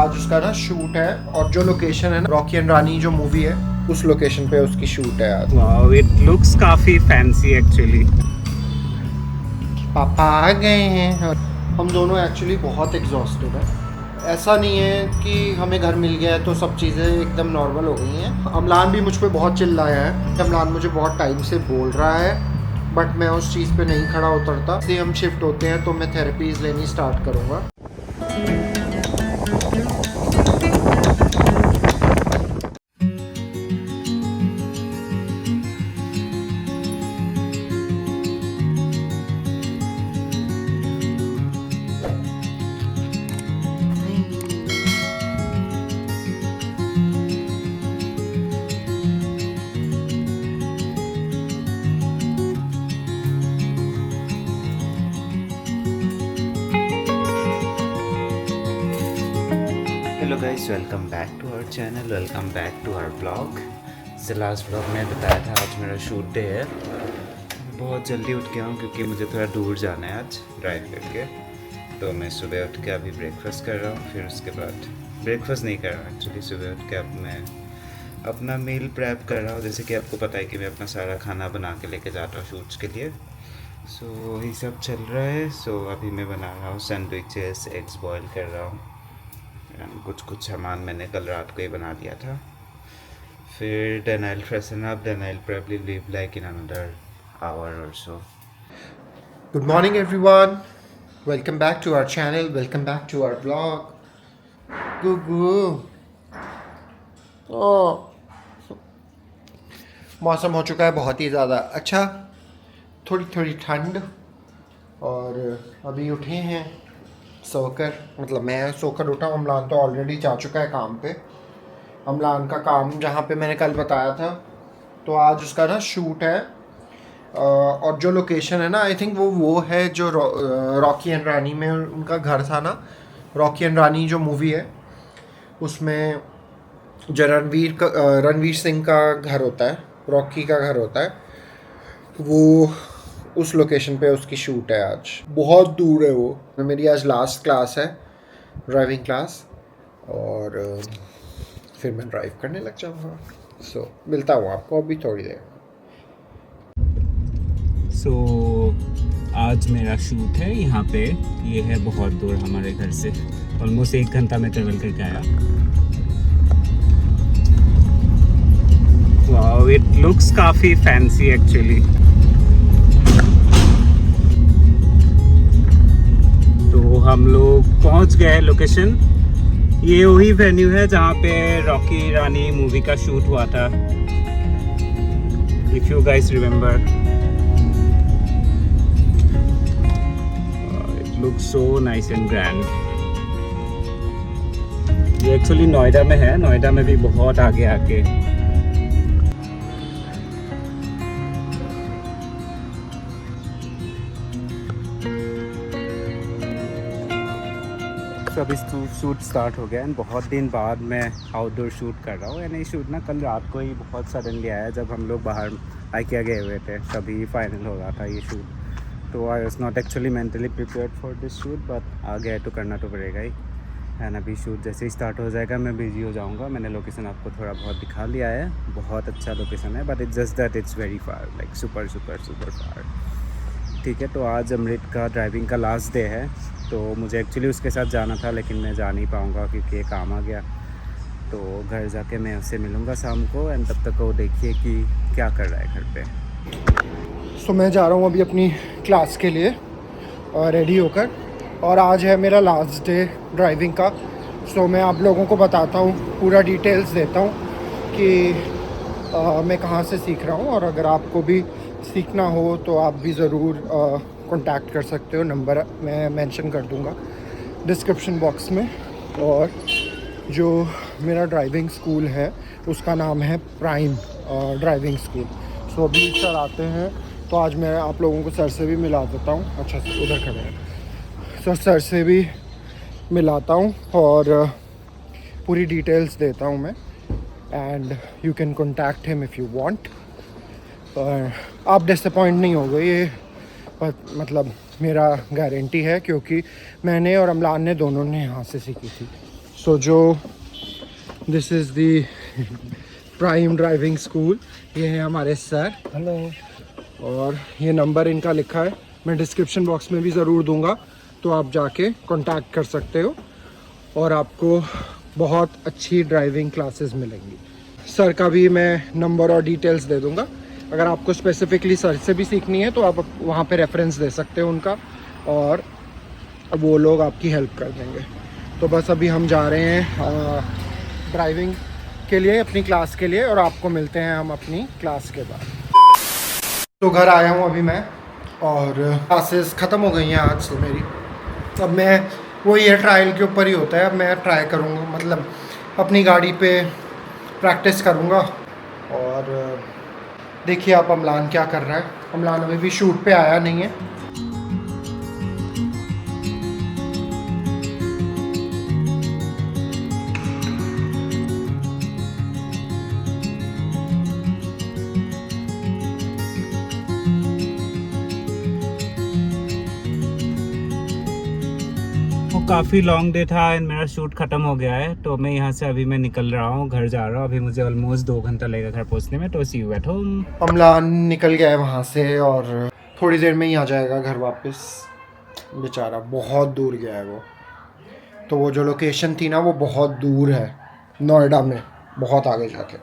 आज उसका ना शूट है और जो लोकेशन है ना रॉकी एंड रानी जो मूवी है उस लोकेशन पे उसकी शूट है आज। वाओ, इट लुक्स काफी फैंसी एक्चुअली। पापा आ गए हैं और हम दोनों एक्चुअली बहुत एग्जॉस्टेड है। ऐसा नहीं है कि हमें घर मिल गया है तो सब चीज़ें एकदम नॉर्मल हो गई हैं। अमलान भी मुझ पे बहुत चिल्लाया है। अमलान मुझे बहुत टाइम से बोल रहा है बट मैं उस चीज़ पे नहीं खड़ा उतरता। इसलिए हम शिफ्ट होते हैं तो मैं थेरेपीज़ लेनी स्टार्ट करूँगा। Hello guys, welcome back to our channel, welcome back to our blog. से लास्ट ब्लॉग में बताया था आज मेरा शूट डे है। बहुत जल्दी उठ गया हूँ क्योंकि मुझे थोड़ा दूर जाना है आज ड्राइव करके। तो मैं सुबह उठ के अभी ब्रेकफास्ट कर रहा हूँ, फिर उसके बाद ब्रेकफास्ट नहीं कर रहा हूँ एक्चुअली। सुबह उठ के अब मैं अपना मील प्रेप कर रहा हूँ। जैसे कि आपको पता है कि मैं अपना सारा खाना बना के लेके जाता हूँ शूट्स के लिए। सो वही सब चल रहा है। सो अभी मैं बना रहा हूँ सैंडविचेस, एग्स बॉयल कर रहा हूँ। कुछ सामान मैंने कल रात को ही बना दिया था। फिर then I'll freshen up, then I'll probably leave like in another hour or so. Good morning everyone. Welcome back to our channel. Welcome back to our vlog. Gugu. Oh. मौसम हो चुका है बहुत ही ज़्यादा अच्छा, थोड़ी थोड़ी ठंड। और अभी उठे हैं सोकर, मतलब मैं सोकर उठा। अमलान तो ऑलरेडी जा चुका है काम पे। अमलान का काम जहाँ पे मैंने कल बताया था, तो आज उसका ना शूट है। और जो लोकेशन है ना, आई थिंक वो है जो रॉकी एंड रानी में उनका घर था ना। रॉकी एंड रानी जो मूवी है उसमें जो रणवीर सिंह का घर होता है, रॉकी का घर होता है, वो उस लोकेशन पे उसकी शूट है आज। बहुत दूर है वो। मेरी आज लास्ट क्लास है, ड्राइविंग क्लास, और फिर मैं ड्राइव करने लग जाऊँगा। सो मिलता हूँ आपको अभी थोड़ी देर। So आज मेरा शूट है यहाँ पे। ये है बहुत दूर हमारे घर से, ऑलमोस्ट 1 घंटा में ट्रेवल करके आया। वाओ, इट लुक्स काफ़ी फैंसी एक्चुअली। तो हम लोग पहुँच गए लोकेशन। ये वही वेन्यू है जहाँ पे रॉकी रानी मूवी का शूट हुआ था, if you guys remember. It looks so nice and grand. ये एक्चुअली नोएडा में है, नोएडा में भी बहुत आगे आके। अभी शूट स्टार्ट हो गया एंड बहुत दिन बाद मैं आउटडोर शूट कर रहा हूँ। एंड ये शूट ना कल रात को ही बहुत सडनली आया, जब हम लोग बाहर आइकिया गए हुए थे तभी फाइनल हो रहा था ये शूट। तो I was not actually mentally prepared for this shoot, but आ गया तो करना तो पड़ेगा ही। एंड अभी शूट जैसे ही स्टार्ट हो जाएगा मैं बिजी हो जाऊँगा। मैंने लोकेशन आपको थोड़ा बहुत दिखा लिया है, बहुत अच्छा लोकेशन है, but it's just that it's very far, like super super super far. ठीक है, तो आज अमृत का ड्राइविंग का लास्ट डे है, तो मुझे एक्चुअली उसके साथ जाना था लेकिन मैं जा नहीं पाऊँगा क्योंकि काम आ गया। तो घर जाके मैं उससे मिलूँगा शाम को, एंड तब तक वो देखिए कि क्या कर रहा है घर पे। सो मैं जा रहा हूँ अभी अपनी क्लास के लिए रेडी होकर, और आज है मेरा लास्ट डे ड्राइविंग का। सो मैं आप लोगों को बताता हूँ, पूरा डिटेल्स देता हूँ कि मैं कहाँ से सीख रहा हूँ, और अगर आपको भी सीखना हो तो आप भी ज़रूर कांटेक्ट कर सकते हो। नंबर मैं मेंशन कर दूँगा डिस्क्रिप्शन बॉक्स में। और जो मेरा ड्राइविंग स्कूल है उसका नाम है प्राइम ड्राइविंग स्कूल। सो अभी सर आते हैं तो आज मैं आप लोगों को सर से भी मिला देता हूँ। अच्छा सर उधर खड़े हैं। सर से भी मिलाता हूँ और पूरी डिटेल्स देता हूँ मैं, and you can contact him if you want. और आप डिसअपॉइंट नहीं हो गए, ये मतलब मेरा गारंटी है, क्योंकि मैंने और अमलान ने दोनों ने यहाँ से सीखी थी। सो जो this is the prime driving school, ये है हमारे सर। हेलो। और ये नंबर इनका लिखा है, मैं डिस्क्रिप्शन बॉक्स में भी ज़रूर दूंगा, तो आप जाके कांटेक्ट कर सकते हो और आपको बहुत अच्छी ड्राइविंग क्लासेस मिलेंगी। सर का भी मैं नंबर और डिटेल्स दे दूंगा। अगर आपको स्पेसिफिकली सर से भी सीखनी है तो आप वहाँ पे रेफरेंस दे सकते हो उनका, और वो लोग आपकी हेल्प कर देंगे। तो बस अभी हम जा रहे हैं ड्राइविंग के लिए, अपनी क्लास के लिए, और आपको मिलते हैं हम अपनी क्लास के बाद। तो घर आया हूँ अभी मैं, और क्लासेस ख़त्म हो गई हैं आज से मेरी। अब मैं वो ये ट्रायल के ऊपर ही होता है, अब मैं ट्राई करूँगा, मतलब अपनी गाड़ी पे प्रैक्टिस करूँगा। और देखिए आप अमलान क्या कर रहा है। अमलान अभी भी शूट पे आया नहीं है। काफ़ी लॉन्ग डे था एंड मेरा शूट ख़त्म हो गया है, तो मैं यहाँ से अभी मैं निकल रहा हूँ, घर जा रहा हूँ। अभी मुझे ऑलमोस्ट 2 घंटा लगेगा घर पहुँचने में, तो सी यू एट होम। अमलान निकल गया है वहाँ से और थोड़ी देर में ही आ जाएगा घर वापस। बेचारा बहुत दूर गया है वो, तो वो जो लोकेशन थी ना वो बहुत दूर है, नोएडा में, बहुत आगे जाके।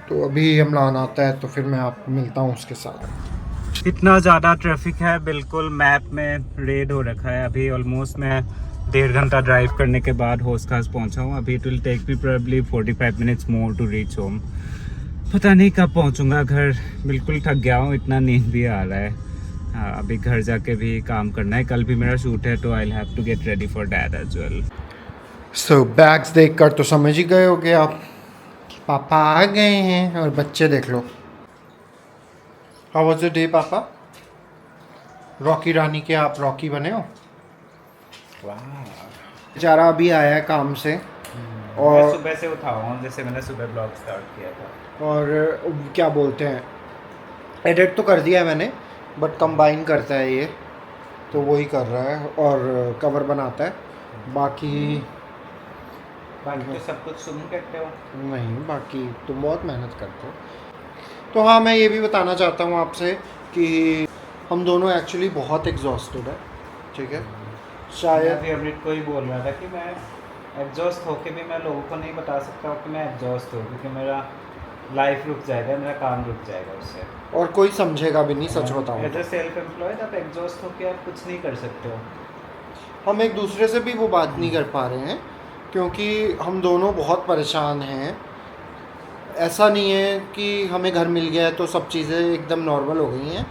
तो अभी अमलान आता है तो फिर मैं आप मिलता हूँ उसके साथ। इतना ज़्यादा ट्रैफिक है, बिल्कुल मैप में रेड हो रखा है। अभी ऑलमोस्ट मैं 1.5 घंटा ड्राइव करने के बाद होस्ट खास पहुँचा हूँ। अभी it will take me probably 45 minutes more to reach home. पता नहीं कब पहुँचूँगा घर, बिल्कुल थक गया हूँ, इतना नींद भी आ रहा है। अभी घर जाके भी काम करना है, कल भी मेरा शूट है, तो I have to get ready for that as well. So bags देखकर तो समझ ही गए होगे आप कि पापा आ गए हैं, और बच्चे देख लो। हाउ वाज द डे पापा? रॉकी रानी के आप रॉकी बने हो? बेचारा अभी आया है काम से, और मैं सुबह से उठा हूँ, जैसे मैंने सुबह ब्लॉग स्टार्ट किया था। और क्या बोलते हैं, एडिट तो कर दिया है मैंने, बट कंबाइन करता है ये, तो वही कर रहा है, और कवर बनाता है। बाकी तो सब कुछ तुम करते हो? नहीं, बाकी तुम बहुत मेहनत करते हो। तो हाँ, मैं ये भी बताना चाहता हूँ आपसे कि हम दोनों एक्चुअली बहुत एग्जॉस्टेड है, ठीक है। शायद अभी अमृत को ही बोल रहा था कि मैं एग्जॉस्ट होके भी मैं लोगों को नहीं बता सकता हूँ कि मैं एग्जॉस्ट हूँ, क्योंकि मेरा लाइफ रुक जाएगा, मेरा काम रुक जाएगा उससे, और कोई समझेगा भी नहीं, सच बताऊँ। एज ए सेल्फ एम्प्लॉयड आप एग्जॉस्ट होके आप कुछ नहीं कर सकते हो। हम एक दूसरे से भी वो बात नहीं कर पा रहे हैं, क्योंकि हम दोनों बहुत परेशान हैं। ऐसा नहीं है कि हमें घर मिल गया है तो सब चीज़ें एकदम नॉर्मल हो गई हैं।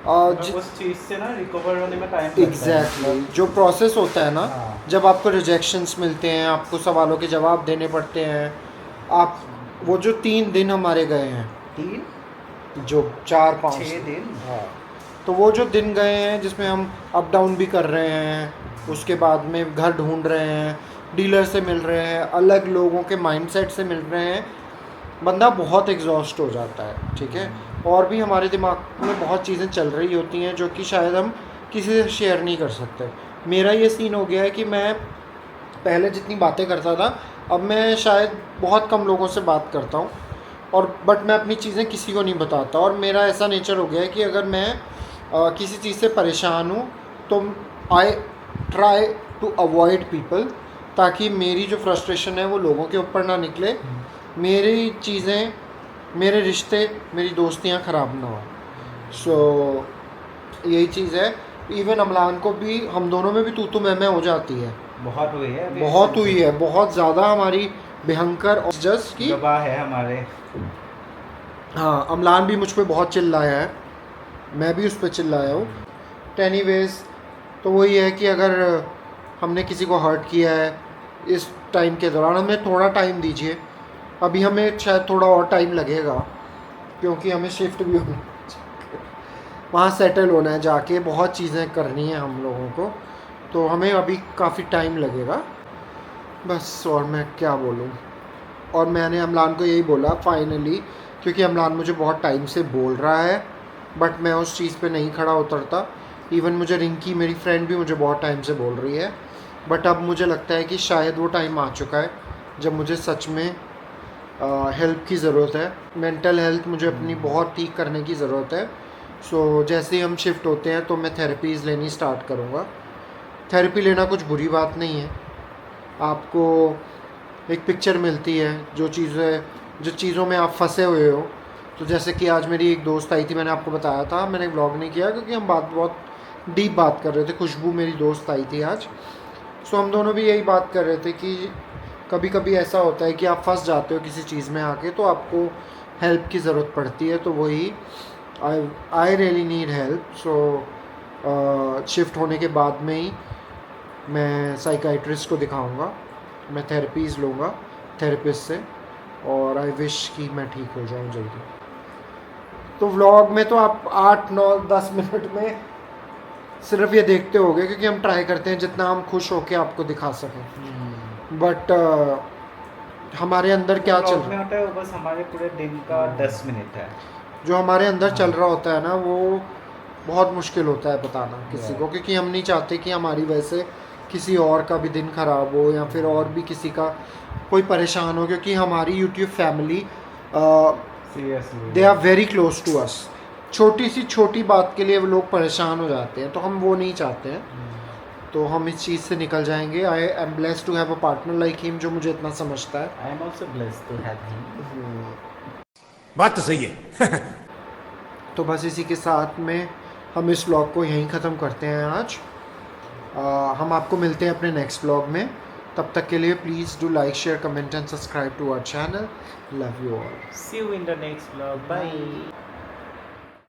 उस चीज़ से ना रिकवर होने में टाइम लगता है। एग्जैक्टली, जो प्रोसेस होता है ना, हाँ। जब आपको रिजेक्शंस मिलते हैं, आपको सवालों के जवाब देने पड़ते हैं, आप वो जो 3 दिन हमारे गए हैं, 3 जो 4-5 6 दिन, हाँ, तो वो जो दिन गए हैं जिसमें हम अप डाउन भी कर रहे हैं, उसके बाद में घर ढूंढ रहे हैं, डीलर से मिल रहे हैं, अलग लोगों के माइंडसेट से मिल रहे हैं, बंदा बहुत एग्जॉस्ट हो जाता है, ठीक है। और भी हमारे दिमाग में बहुत चीज़ें चल रही होती हैं जो कि शायद हम किसी से शेयर नहीं कर सकते। मेरा ये सीन हो गया है कि मैं पहले जितनी बातें करता था, अब मैं शायद बहुत कम लोगों से बात करता हूँ, और बट मैं अपनी चीज़ें किसी को नहीं बताता। और मेरा ऐसा नेचर हो गया है कि अगर मैं किसी चीज़ से परेशान हूँ तो I try to avoid people, ताकि मेरी जो फ्रस्ट्रेशन है वो लोगों के ऊपर ना निकले, मेरी चीज़ें, मेरे रिश्ते, मेरी दोस्तियाँ ख़राब ना हो। सो यही चीज़ है। इवन अमलान को भी, हम दोनों में भी तू मैं हो जाती है, बहुत हुई है अभी, बहुत हुई है, बहुत ज़्यादा हमारी भयंकर और जस्ट की गवाह है हमारे। हाँ, अमलान भी मुझ पे बहुत चिल्लाया है, मैं भी उस पर चिल्लाया हूँ। एनीवेज, तो वही है कि अगर हमने किसी को हर्ट किया है इस टाइम के दौरान, हमें थोड़ा टाइम दीजिए। अभी हमें शायद थोड़ा और टाइम लगेगा, क्योंकि हमें शिफ्ट भी होना, वहाँ सेटल होना है, जाके बहुत चीज़ें करनी है हम लोगों को, तो हमें अभी काफ़ी टाइम लगेगा बस। और मैं क्या बोलूँ, और मैंने अमलान को यही बोला फाइनली, क्योंकि अमलान मुझे बहुत टाइम से बोल रहा है, बट मैं उस चीज़ पे नहीं खड़ा उतरता। इवन मुझे रिंकी, मेरी फ्रेंड, भी मुझे बहुत टाइम से बोल रही है, बट अब मुझे लगता है कि शायद वो टाइम आ चुका है जब मुझे सच में हेल्प की ज़रूरत है। मेंटल हेल्थ मुझे अपनी बहुत ठीक करने की ज़रूरत है। सो जैसे ही हम शिफ्ट होते हैं तो मैं थेरेपीज़ लेनी स्टार्ट करूँगा। थेरेपी लेना कुछ बुरी बात नहीं है। आपको एक पिक्चर मिलती है जो चीज़ों में आप फंसे हुए हो। तो जैसे कि आज मेरी एक दोस्त आई थी, मैंने आपको बताया था, मैंने व्लॉग नहीं किया क्योंकि हम बहुत डीप बात कर रहे थे। खुशबू मेरी दोस्त आई थी आज। सो हम दोनों भी यही बात कर रहे थे कि कभी कभी ऐसा होता है कि आप फंस जाते हो किसी चीज़ में आके, तो आपको हेल्प की ज़रूरत पड़ती है। तो वही I really need help. So shift होने के बाद में ही मैं साइकाइट्रिस्ट को दिखाऊंगा, मैं थेरेपीज़ लूँगा थेरेपिस्ट से, और आई विश कि मैं ठीक हो जाऊँ जल्दी। तो व्लॉग में तो आप 8, 9, 10 मिनट में सिर्फ ये देखते होगे क्योंकि हम ट्राई करते हैं जितना हम खुश होके आपको दिखा सकें। बट हमारे अंदर क्या चल में होता है वो बस हमारे पूरे दिन का 10 मिनट है। जो हमारे अंदर चल रहा होता है ना, वो बहुत मुश्किल होता है बताना किसी को, क्योंकि हम नहीं चाहते कि हमारी वजह से किसी और का भी दिन ख़राब हो या फिर और भी किसी का कोई परेशान हो, क्योंकि हमारी YouTube family seriously they are very close to us. छोटी सी छोटी बात के लिए वो लोग परेशान हो जाते हैं, तो हम वो नहीं चाहते हैं। तो हम इस चीज़ से निकल जाएंगे। I am blessed to have a partner like him जो मुझे इतना समझता है। I am also blessed to have him. बात तो सही है। तो बस इसी के साथ में हम इस व्लॉग को यहीं ख़त्म करते हैं आज। हम आपको मिलते हैं अपने नेक्स्ट व्लॉग में। तब तक के लिए please do like, share, comment and subscribe to our channel. Love you all. See you in the next vlog. Bye.